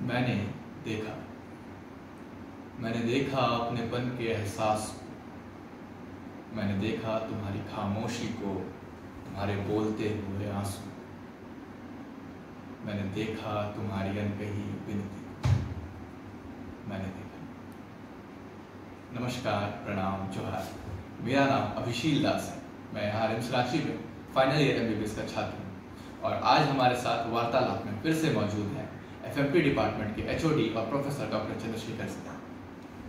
मैंने देखा मैंने देखा अपनेपन के एहसास को। मैंने देखा तुम्हारी खामोशी को, तुम्हारे बोलते हुए आंसू। मैंने देखा तुम्हारी अनकही विनती को। मैंने देखा। नमस्कार, प्रणाम, जोहार। मेरा नाम अभिशील दास है। मैं यहाँ रिम्स रांची में फाइनल ईयर MBBS का छात्र हूँ और आज हमारे साथ वार्तालाप में फिर से मौजूद हैं FMP डिपार्टमेंट के HOD और प्रोफेसर डॉक्टर चंद्रशेखर सिन्हा।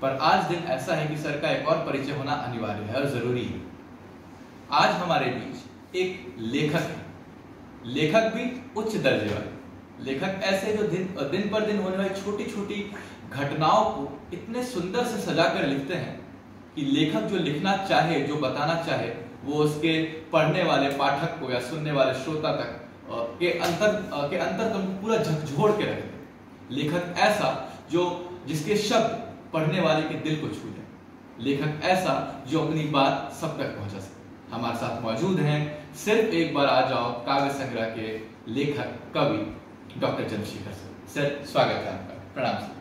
पर आज दिन ऐसा है कि सर का एक और परिचय होना अनिवार्य है और जरूरी है। आज हमारे बीच एक लेखक है, लेखक भी उच्च दर्जे वाले लेखक, ऐसे जो दिन पर दिन होने वाली छोटी छोटी घटनाओं को इतने सुंदर से सजाकर लिखते हैं कि लेखक जो लिखना चाहे, जो बताना चाहे, वो उसके पढ़ने वाले पाठक को या सुनने वाले श्रोता तक के अंतर को पूरा झकझोर के रख दे। लेखक ऐसा जिसके शब्द पढ़ने वाले के दिल को छू जाए। लेखक ऐसा जो अपनी बात सब तक पहुंचा सके। हमारे साथ मौजूद हैं सिर्फ एक बार आ जाओ काव्य संग्रह के लेखक कवि डॉक्टर चंद्रशेखर सर। स्वागत है आपका। प्रणाम सर।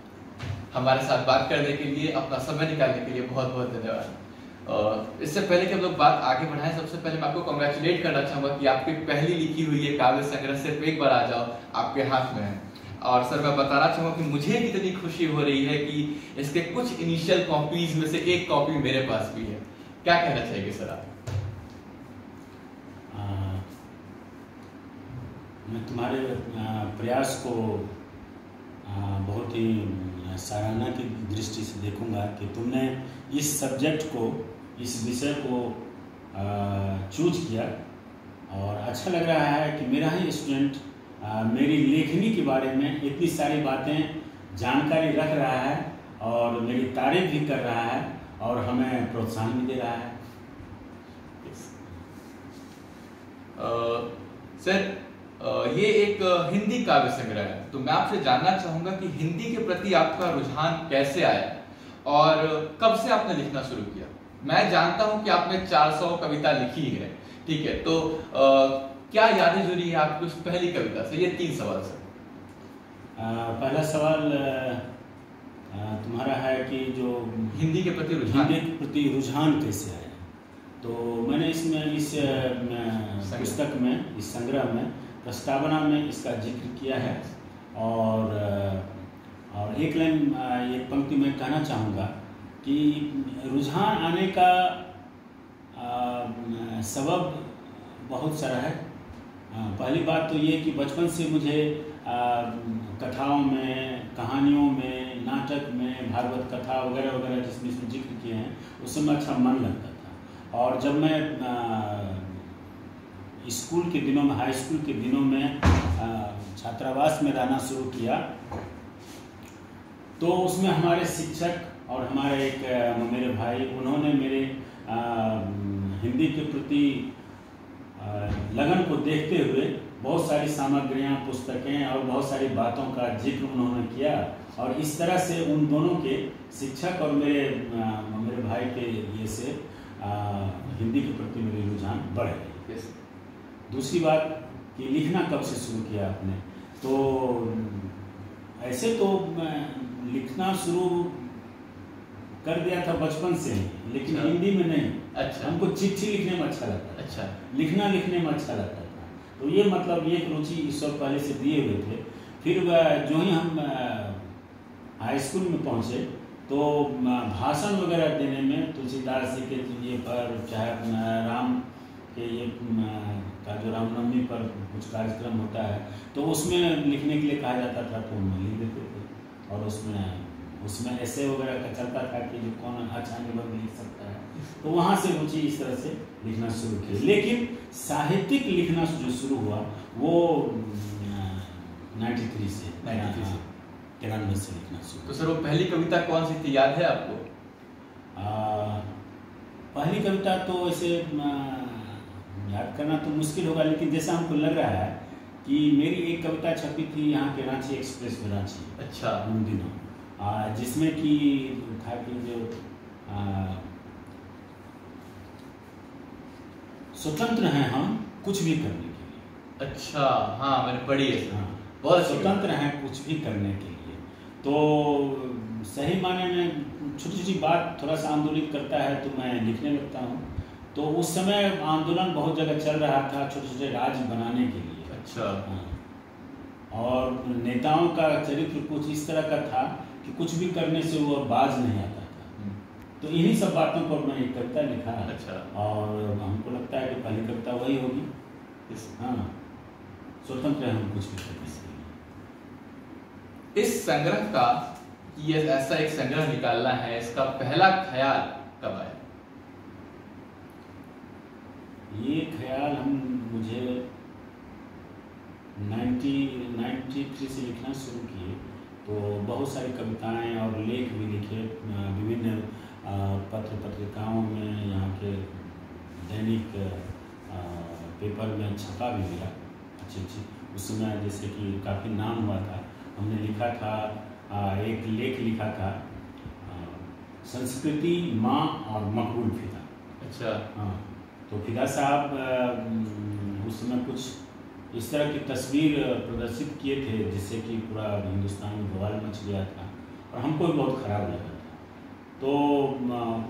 हमारे साथ बात करने के लिए, अपना समय निकालने के लिए बहुत बहुत धन्यवाद। इससे पहले कि हम लोग बात आगे बढ़ाएं, सबसे पहले मैं आपको कॉन्ग्रेचुलेट करना चाहूंगा कि आपकी पहली लिखी हुई ये काव्य संग्रह सिर्फ एक बार आ जाओ आपके हाथ में है। और सर मैं बताना चाहूंगा कि मुझे भी इतनी खुशी हो रही है कि इसके कुछ इनिशियल कॉपीज में से एक कॉपी मेरे पास भी है। क्या कहना चाहिए सर आप? मैं तुम्हारे प्रयास को बहुत ही सराहना की दृष्टि से देखूंगा कि तुमने इस सब्जेक्ट को, इस विषय को चूज किया और अच्छा लग रहा है कि मेरा ही स्टूडेंट मेरी लेखनी के बारे में इतनी सारी बातें, जानकारी रख रहा है और मेरी तारीफ भी कर रहा है और हमें प्रोत्साहन भी दे रहा है। सर ये एक हिंदी काव्य संग्रह है, तो मैं आपसे जानना चाहूंगा कि हिंदी के प्रति आपका रुझान कैसे आया और कब से आपने लिखना शुरू किया? मैं जानता हूं कि आपने 400 कविता लिखी है, ठीक है, तो क्या यादें जुड़ी है आपकी उस पहली कविता से? ये 3 सवाल सर। पहला सवाल तुम्हारा है कि जो हिंदी के प्रति रुझान कैसे आया। तो मैंने इसमें इस पुस्तक में, इस संग्रह में, प्रस्तावना में इसका जिक्र किया है और एक लाइन, एक पंक्ति में कहना चाहूँगा कि रुझान आने का सबब बहुत सारा है। पहली बात तो ये कि बचपन से मुझे कथाओं में, कहानियों में, नाटक में, भागवत कथा वगैरह वगैरह जिसमें इसमें जिक्र किए हैं, उस समय अच्छा मन लगता था। और जब मैं स्कूल के दिनों में, हाई स्कूल के दिनों में छात्रावास में रहना शुरू किया, तो उसमें हमारे शिक्षक और हमारे मेरे भाई, उन्होंने मेरे हिंदी के प्रति लगन को देखते हुए बहुत सारी सामग्रियाँ, पुस्तकें और बहुत सारी बातों का जिक्र उन्होंने किया और इस तरह से उन दोनों के, शिक्षक और मेरे भाई के ये से हिंदी के प्रति मेरी रुझान बढ़ गई। दूसरी बात कि लिखना कब से शुरू किया आपने, तो ऐसे तो लिखना शुरू कर दिया था बचपन से ही, लेकिन हिंदी में नहीं। अच्छा। हमको चिट्ठी लिखने में अच्छा लगता था। अच्छा। लिखने में अच्छा लगता था, तो ये मतलब ये रुचि इस सब पहले से दिए हुए थे। फिर जो ही हम हाई स्कूल में पहुँचे तो भाषण वगैरह देने में तुलसीदास जी के ये पर, चाहे राम के ये का जो रामनवमी पर कुछ कार्यक्रम होता है, तो उसमें लिखने के लिए कहा जाता था, तो हम लिख देते थे। और उसमें ऐसे वगैरह का चलता था कि जो कौन अच्छा निबंध लिख सकता है, तो वहाँ से रुचि इस तरह से लिखना शुरू की। लेकिन साहित्यिक लिखना जो शुरू हुआ वो 93 से, 93 से लिखना शुरू। तो सर वो पहली कविता कौन सी थी, याद है आपको? पहली कविता तो ऐसे याद करना तो मुश्किल होगा, लेकिन जैसा हमको लग रहा है कि मेरी एक कविता छपी थी यहाँ के रांची एक्सप्रेस में, रांची। अच्छा। उन दिनों जिसमें कि था कि जो स्वतंत्र हैं हम कुछ भी करने के लिए। अच्छा, हाँ मैंने पढ़ी है। हाँ, बहुत स्वतंत्र हैं कुछ भी करने के लिए। तो सही माने में छोटी छोटी बात थोड़ा सा आंदोलित करता है तो मैं लिखने लगता हूँ। तो उस समय आंदोलन बहुत जगह चल रहा था छोटे छोटे राज्य बनाने के लिए। अच्छा। हाँ। और नेताओं का चरित्र कुछ इस तरह का था कि कुछ भी करने से वो बाज नहीं आता था। तो इन्हीं सब बातों पर मैं एक कविता लिखा। अच्छा। और हमको लगता है कि पहली कविता वही होगी। हाँ, स्वतंत्र है हम कुछ भी करने से। इस संग्रह का ये ऐसा एक संग्रह निकालना है, इसका पहला ख्याल कब आया? ये ख्याल मुझे 93 से लिखना शुरू किए। तो बहुत सारी कविताएं और लेख भी लिखे, विभिन्न पत्र पत्रिकाओं में, यहाँ के दैनिक पेपर में छपा भी मिला अच्छी। उस समय जैसे कि काफ़ी नाम हुआ था। हमने लिखा था एक लेख लिखा था, संस्कृति, माँ और मकबूल फिदा। अच्छा। हाँ, तो फिदा साहब उस समय कुछ इस तरह की तस्वीर प्रदर्शित किए थे जिससे कि पूरा हिंदुस्तान में बवाल मच गया था और हमको भी बहुत ख़राब लगा था। तो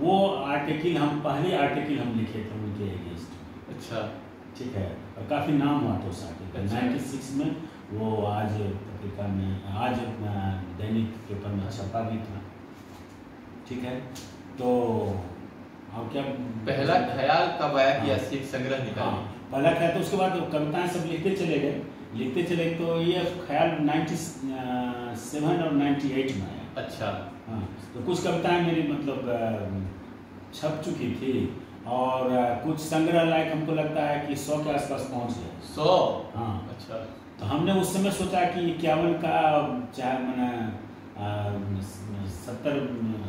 वो आर्टिकल पहले आर्टिकल हम लिखे थे उनके अगेंस्ट। अच्छा। ठीक है, और काफ़ी नाम हुआ था उस आर्टिकल। 96 में वो आज पत्रिका में, आज दैनिक पेपर में छपा भी था। ठीक है, तो और क्या पहला ख्याल कब आया कि ऐसी एक संग्रह निकालें? हाँ, पहला ख्याल तो उसके बाद कविताएं सब लिखते चले गए। तो ये ख्याल 97 और 98 में आया। अच्छा। हाँ, तो कुछ कविताएं मेरी मतलब छप चुकी थी और कुछ संग्रह लायक हमको लगता है कि 100 के आसपास पहुंच गया। 100? हाँ। अच्छा। तो हमने उस समय सोचा कि 51 का चाहे मैंने 70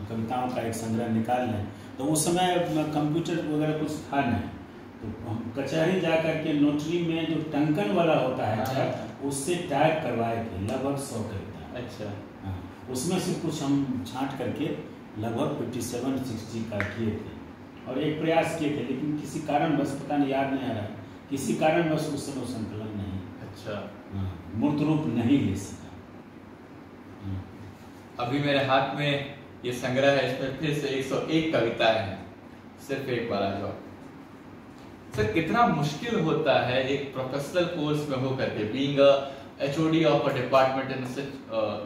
कविताओं का एक संग्रह निकाल लें। तो उस समय कंप्यूटर वगैरह कुछ था नहीं, तो हम कचहरी जा कर के नोटरी में जो टंकन वाला होता है टाइप, उससे टाइप करवाए थे लगभग 100 कविता। अच्छा। हाँ, उसमें से कुछ हम छांट करके लगभग 57-60 का किए थे और एक प्रयास किए थे, लेकिन किसी कारण बस पता नहीं, याद नहीं आ रहा, किसी कारण बस उस समय संकलन नहीं। अच्छा। मूर्त रूप नहीं ले सका। अभी मेरे हाथ में ये संग्रह है, इसमें फिर से 101 कविताएं हैं। सिर्फ एक बार आ जाओ सर। कितना मुश्किल होता है एक प्रोफेशनल कोर्स में होकर के, being HOD of a department in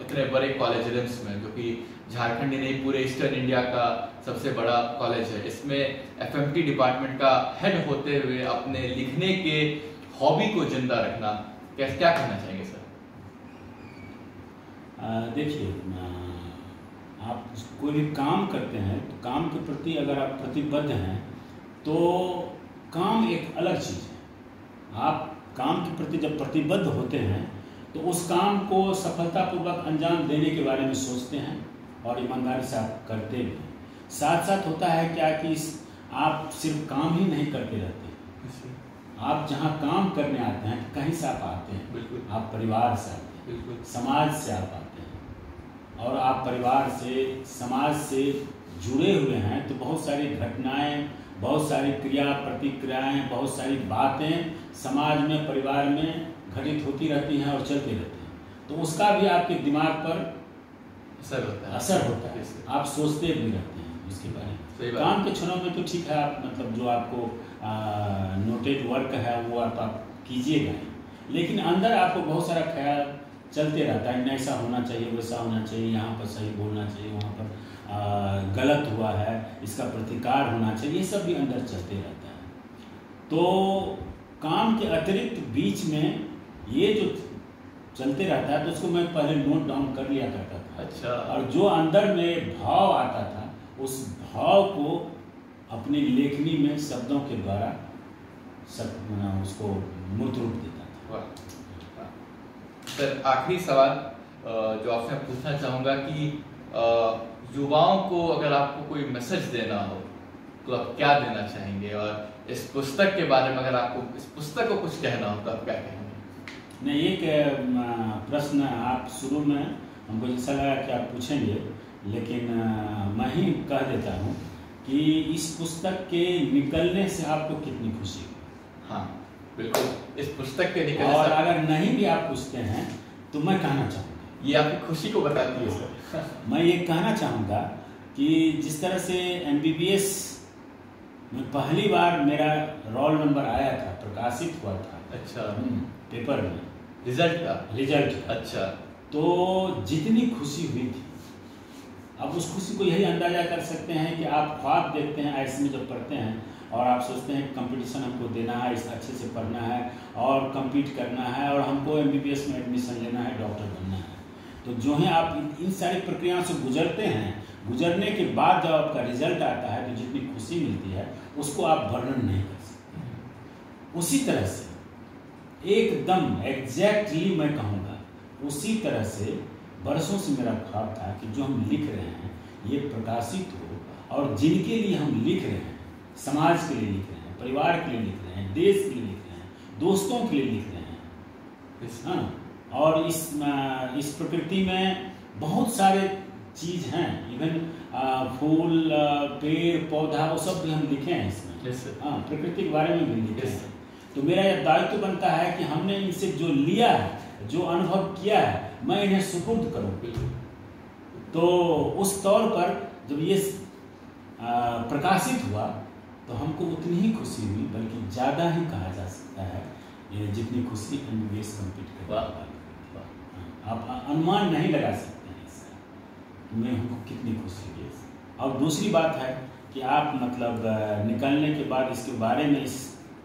इतने बड़े कॉलेज रिम्स में, जो कि झारखंड ही नहीं पूरे ईस्टर्न इंडिया का सबसे बड़ा कॉलेज है, इसमें FMT डिपार्टमेंट का हेड होते हुए अपने लिखने के हॉबी को जिंदा रखना, क्या कहना चाहेंगे सर? देखिए, आप कोई भी काम करते हैं तो काम के प्रति अगर आप प्रतिबद्ध हैं तो काम एक अलग चीज़ है। आप काम के प्रति जब प्रतिबद्ध होते हैं तो उस काम को सफलतापूर्वक अंजाम देने के बारे में सोचते हैं और ईमानदारी से आप करते भी हैं। साथ साथ होता है क्या कि आप सिर्फ काम ही नहीं करते रहते, आप जहाँ काम करने आते हैं कहीं से आप आते हैं। बिल्कुल। आप परिवार से आते हैं, बिल्कुल, समाज से आप आते हैं और आप परिवार से, समाज से जुड़े हुए हैं तो बहुत सारी घटनाएं, बहुत सारी क्रिया प्रतिक्रियाएं, बहुत सारी बातें समाज में, परिवार में घटित होती रहती हैं और चलती रहती हैं। तो उसका भी आपके दिमाग पर असर होता है। आप सोचते भी रहते हैं इसके बारे में। काम के क्षणों में तो ठीक है, आप मतलब जो आपको नोटेड वर्क है वो आप कीजिएगा, लेकिन अंदर आपको बहुत सारा ख्याल चलते रहता है, ऐसा होना चाहिए, वैसा होना चाहिए, यहाँ पर सही बोलना चाहिए, वहाँ पर गलत हुआ है, इसका प्रतिकार होना चाहिए, ये सब भी अंदर चलते रहता है। तो काम के अतिरिक्त बीच में ये जो चलते रहता है तो उसको मैं पहले नोट डाउन कर लिया करता था। अच्छा। और जो अंदर में भाव आता था उस भाव को अपनी लेखनी में शब्दों के द्वारा उसको मूर्त रूप देता था। सर, आखिरी सवाल जो आपसे पूछना चाहूँगा कि युवाओं को अगर आपको कोई मैसेज देना हो तो आप क्या देना चाहेंगे, और इस पुस्तक के बारे में अगर आपको इस पुस्तक को कुछ कहना हो तो आप क्या कहेंगे? नहीं, एक प्रश्न आप शुरू में हमको ऐसा लगा कि आप पूछेंगे, लेकिन मैं ही कह देता हूँ कि इस पुस्तक के निकलने से आपको कितनी खुशी हो। हाँ बिल्कुल, इस पुस्तक के निकलने और अगर नहीं भी आप पूछते हैं तो मैं कहना चाहूँगा ये आपकी खुशी को बताती है सर। मैं ये कहना चाहूँगा कि जिस तरह से MBBS में पहली बार मेरा रोल नंबर आया था, प्रकाशित हुआ था। अच्छा। पेपर में रिजल्ट अच्छा। तो जितनी खुशी हुई थी, अब उस खुशी को यही अंदाजा कर सकते हैं कि आप ख्वाब देखते हैं आर्ट्स में जब पढ़ते हैं और आप सोचते हैं कंपटीशन हमको देना है, इस अच्छे से पढ़ना है और compete करना है और हमको MBBS में एडमिशन लेना है, डॉक्टर बनना है। तो जो है आप इन सारी प्रक्रियाओं से गुजरते हैं, गुजरने के बाद जब आपका रिजल्ट आता है तो जितनी खुशी मिलती है उसको आप वर्णन नहीं कर सकते। उसी तरह से एकदम एग्जैक्टली मैं कहूँगा, उसी तरह से बरसों से मेरा ख्वाब था कि जो हम लिख रहे हैं ये प्रकाशित हो, और जिनके लिए हम लिख रहे हैं, समाज के लिए लिख रहे हैं, परिवार के लिए लिख रहे हैं, देश के लिए लिख रहे हैं, दोस्तों के लिए लिख रहे हैं, हाँ। और इस प्रकृति में बहुत सारे चीज़ हैं, इवन फूल, पेड़, पौधा, वो सब भी हम लिखे हैं इसमें। हाँ, प्रकृति के बारे में भी लिखे हैं। तो मेरा यह दायित्व बनता है कि हमने इनसे जो लिया है, जो अनुभव किया है, मैं इन्हें सुपुर्द करूँ। तो उस तौर पर जब ये प्रकाशित हुआ तो हमको उतनी ही खुशी हुई, बल्कि ज़्यादा ही कहा जा सकता है ये जितनी खुशी MBBS कंप्लीट करने। आप अनुमान नहीं लगा सकते हैं इसका मैं हमको कितनी खुशी हुई। और दूसरी बात है कि आप मतलब निकलने के बाद इसके बारे में, इस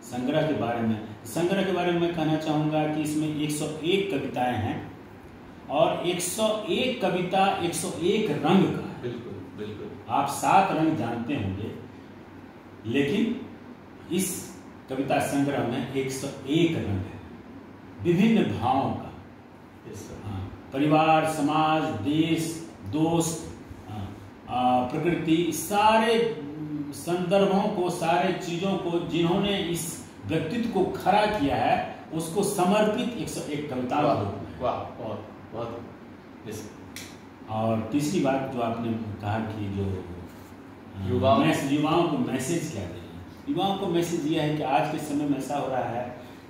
संग्रह के बारे में मैं कहना चाहूँगा कि इसमें 101 कविताएं हैं और 101 कविता 101 रंग का है। बिल्कुल बिल्कुल। आप 7 रंग जानते होंगे, लेकिन इस कविता संग्रह में 101 रंग है, विभिन्न भावों का। हाँ, परिवार, समाज, देश, दोस्त, प्रकृति, सारे संदर्भों को, सारे चीज़ों को जिन्होंने इस व्यक्तित्व को खड़ा किया है उसको समर्पित 101 कविताओं के रूप में। वाह, बहुत बहुत। और तीसरी बात जो आपने कहा कि जो युवाओं को मैसेज क्या देना है, युवाओं को मैसेज यह है कि आज के समय में ऐसा हो रहा है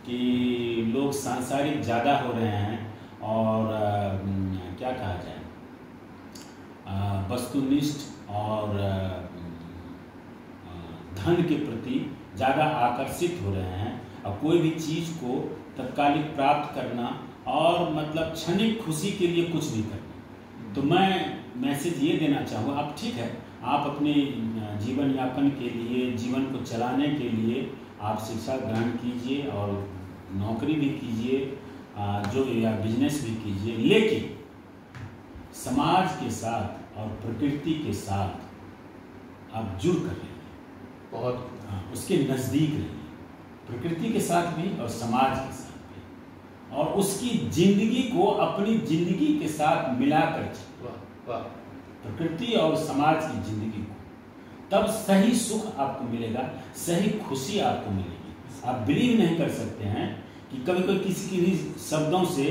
कि लोग सांसारिक ज़्यादा हो रहे हैं और क्या कहा जाए, वस्तुनिष्ठ और धन के प्रति ज़्यादा आकर्षित हो रहे हैं और कोई भी चीज़ को तत्कालिक प्राप्त करना और मतलब क्षणिक खुशी के लिए कुछ भी करना। तो मैं मैसेज ये देना चाहूँगा, आप ठीक है, आप अपने जीवन यापन के लिए, जीवन को चलाने के लिए आप शिक्षा ग्रहण कीजिए और नौकरी भी कीजिए, जो या बिजनेस भी कीजिए, लेकिन समाज के साथ और प्रकृति के साथ आप जुड़ कर रहिए, बहुत उसके नज़दीक रहिए, प्रकृति के साथ भी और समाज के साथ भी, और उसकी जिंदगी को अपनी जिंदगी के साथ मिलाकर प्रकृति और समाज की जिंदगी को, तब सही सुख आपको मिलेगा, सही खुशी आपको मिलेगी। आप बिलीव नहीं कर सकते हैं कि कभी कोई किसी की भी शब्दों से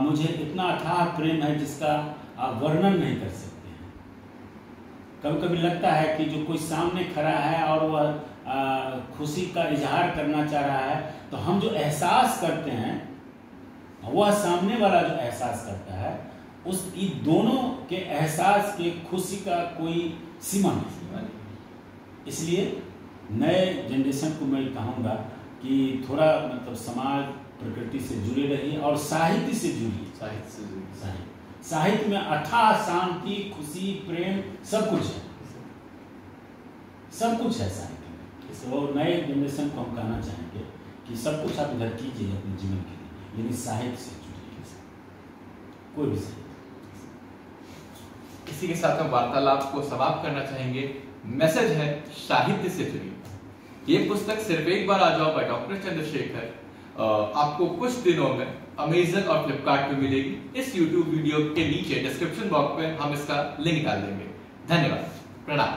मुझे इतना अथाह प्रेम है जिसका आप वर्णन नहीं कर सकते हैं। कभी कभी लगता है कि जो कोई सामने खड़ा है और वह खुशी का इजहार करना चाह रहा है, तो हम जो एहसास करते हैं वह सामने वाला जो एहसास करता है, उस इन दोनों के एहसास के खुशी का कोई सीमा नहीं। इसलिए नए जनरेशन को मैं कहूँगा कि थोड़ा मतलब समाज प्रकृति से जुड़े रहिए और साहित्य से जुड़िए। साहित्य में अथाह शांति, खुशी, प्रेम सब कुछ है, सब कुछ है साहित्य में। और नए जनरेशन को हम कहना चाहेंगे कि सब कुछ आप इधर कीजिए अपने जीवन के लिए, लेकिन साहित्य से जुड़िए, कोई भी साहित्य। इसी के साथ हम वार्तालाप को समाप्त करना चाहेंगे। मैसेज है, साहित्य से जुड़िए। ये पुस्तक सिर्फ एक बार आ जाओ बाय डॉक्टर चंद्रशेखर आपको कुछ दिनों में अमेजन और फ्लिपकार्ट पे मिलेगी। इस यूट्यूब वीडियो के नीचे डिस्क्रिप्शन बॉक्स में हम इसका लिंक डाल देंगे। धन्यवाद, प्रणाम।